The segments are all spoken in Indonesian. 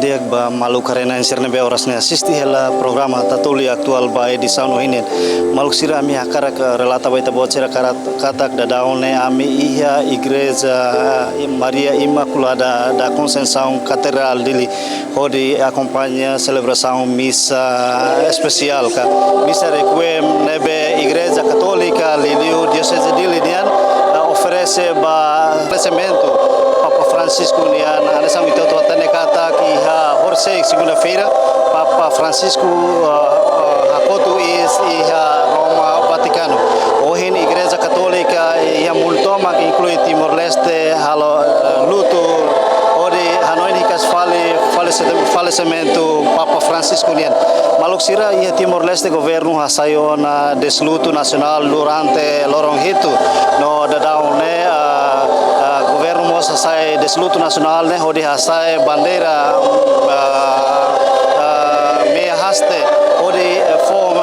liak ba malu karena inserne be orasne asisti hela programa tatuli aktual ba edisano hinen maluk sira ami akara ke relata baita bocera katak da daune ami iya igreja Maria Immaculada da Conceição Catedral dili hodi acompanha celebração missa especial ka missa requiem nebe igreja católica liliu diocese dili dian oferece ba oferecimento Papa Francisco nian anasang ito tuatane kata ki horsei segunda-feira Papa Francisco hakotu is iha Roma Vaticano ohin Igreja Católica ia multoma que inclui Timor-Leste halo luto odi hanoi nikas falecimento Papa Francisco nian maluk sira ia Timor-Leste governo hasayona desluto nacional durante lorong itu no dadaune Hasai desluto nasional ne hodi hasai bandera meia haste hodi form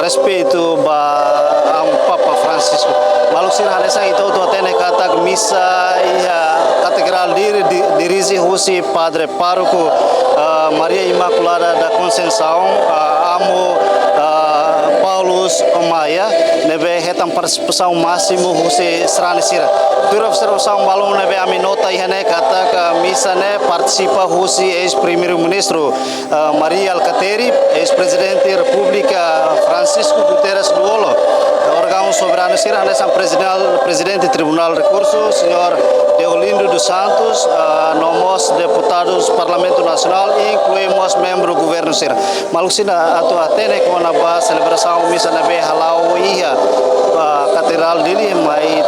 respeito ba Papa Francisco maluk sir hanesa itu tu atene kata misa ia katedral dirige husi padre parroco Maria Immaculada da Conceição amo Paulus Omaya nebe hetam participação máximo husi serane sira pura observação balão nebe ami nota ihane kata ka misa ne participa husi ex-primeiro ministro Maria Alcateri ex-presidente República Francisco Guterres Luolo órgão soberano sira nessa presidente Tribunal Recurso senhor Deolindo dos Santos nomos deputados Parlamento Nacional e incluímos membro do governo sira malusina atu atene com na ba celebração misa na be halau ia katedral dili mai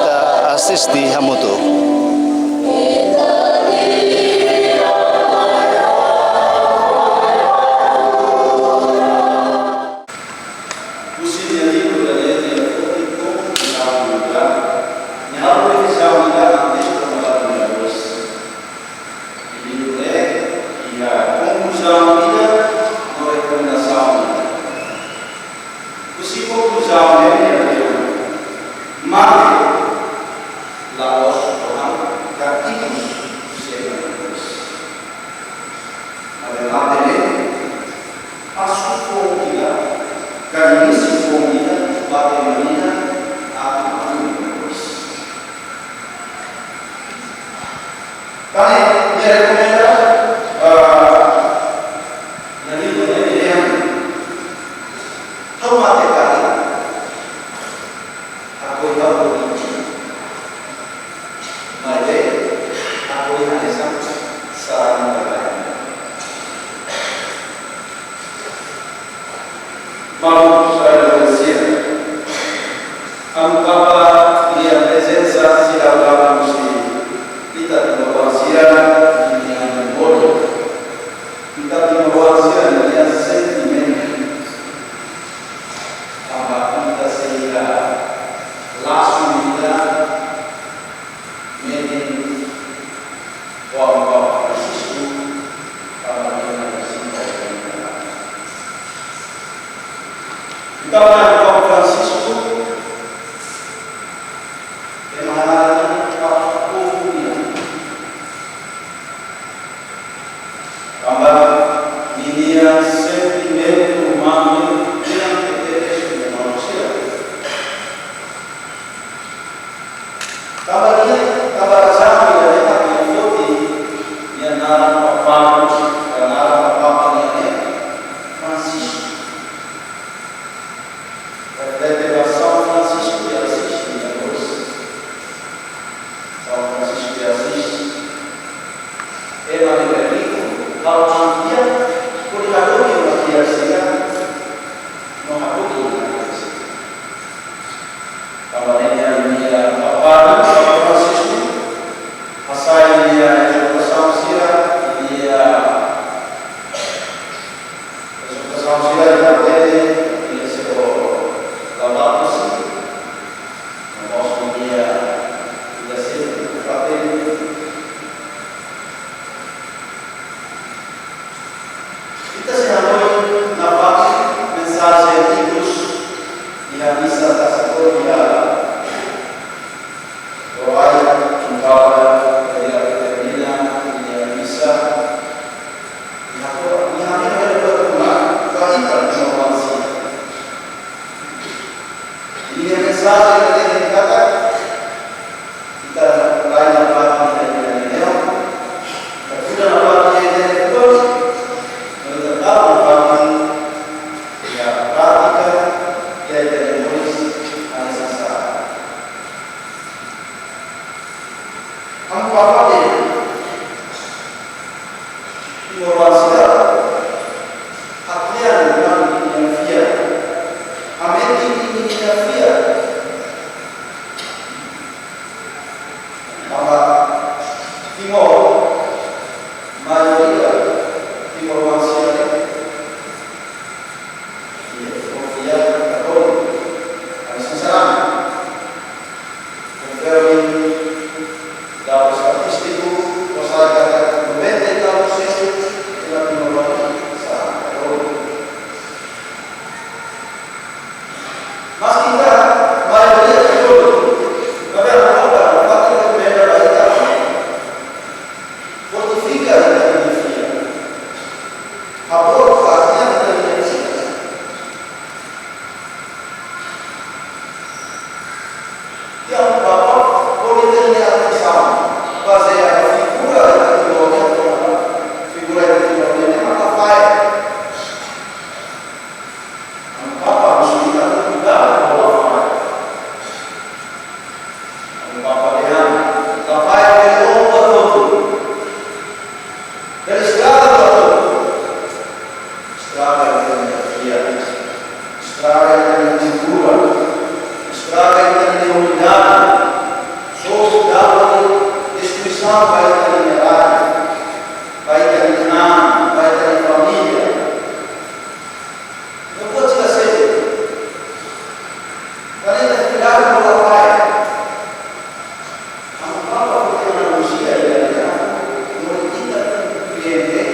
asisti hamutu Mas kita maioria itu, tapi agora o que recomenda a Bahia fortifica a energia. A boa fase da energia. E a papo pode ter atenção, fazer a figura de figura de mata pai. Papa mesti cuidar com a pai. O Papa Leandro, a pai é o para todo. Ele estraga para todo. Estraga a energia, estraga a cultura, estraga a unidade. Só dá destruição vai ter unidade, vai ter clã, vai ter família. Não pode ser assim. Para ele cuidar com a pai. A palavra que tem na analogia não compreender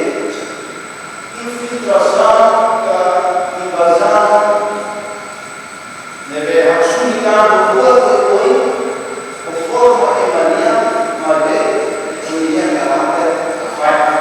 infiltração da invasão, deve assumir o outro com forma e mania, mas unir caráter pai.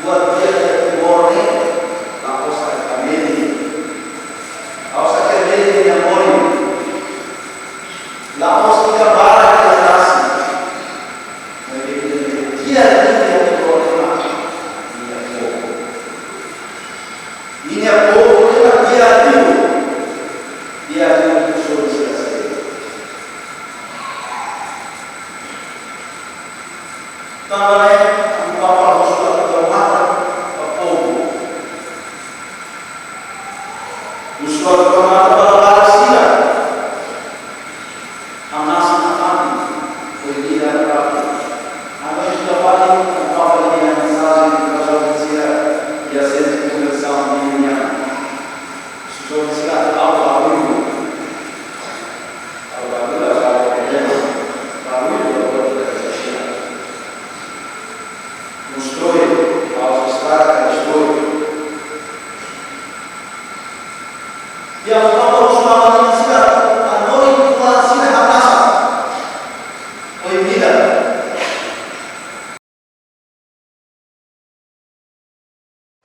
Buat dia yang boleh, aku sakit kami. Kau sakit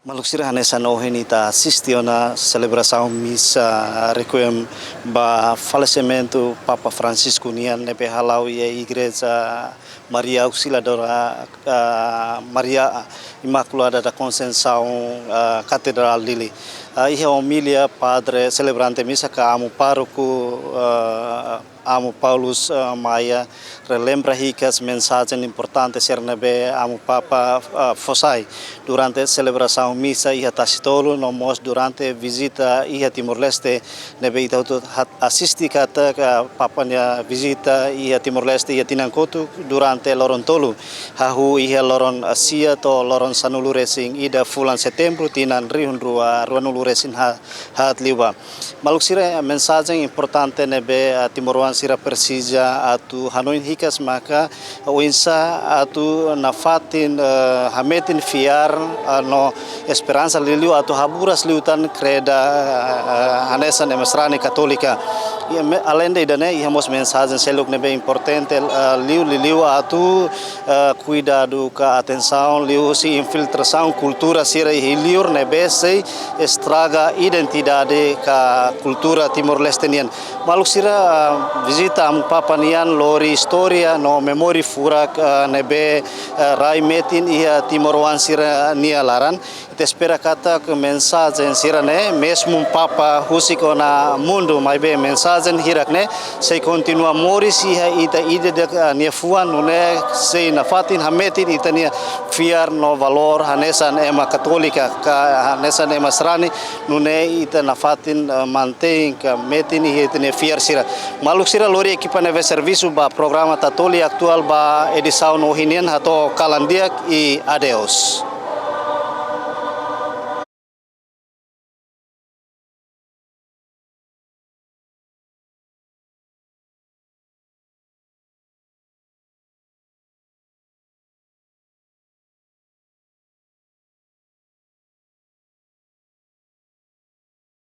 Maluksira Hanesan Ohenita assistiona celebração missa requiem ba falecimento Papa Francisco nian nebe halau ia igreja Maria Auxiliadora Maria Imaculada da Conceição Catedral Lili. Ihe homilia padre celebrante missa ka amo pároco amo Paulus Maia relembra ricas mensagens importantes nebe amo Papa Fossai durante a celebração missa ia tacitolo nomos durante visita ia Timor-Leste nebe ita assisti kata papanya visita ia Timor-Leste ia tinangkotu durante loron tolu hahu ia loron Asia to loron sanulu resing ida fulan Setembro tinan rihun ruanulu resin hat liwa maluksira mensagem importante nebe Timoruan sira persija atu hanoin hikas maka uinsa atu nafatin hametin fiar no esperança liliu atu haburas liutan kreda hanesan emasrani katolika além de idane ihamos mensagem seluk nebe importante liu atu cuidado ka atenção liu si infiltração cultura sira liur nebe sei estraga identidade ka cultura Timor-Lestenian maluksira visita am Papa nian lori historia no memori furak nebe rai metin ia Timoruan sira nia laran te espera kata ke mensagem sira ne mesmo Papa husiko na mundo mai be mensagem hirak ne sei continua moris ia ita ide de nia fuan ne sei na fatin hametin ita nia fiar no valor hanesan ema katolika ka hanesan ema srani nune ita na fatin mantém ka metin ia ita nia fiar sira maluk sira lori equipa neve serviço ba programa tatoli actual ba edição no hinian hato kalandiak e adeus.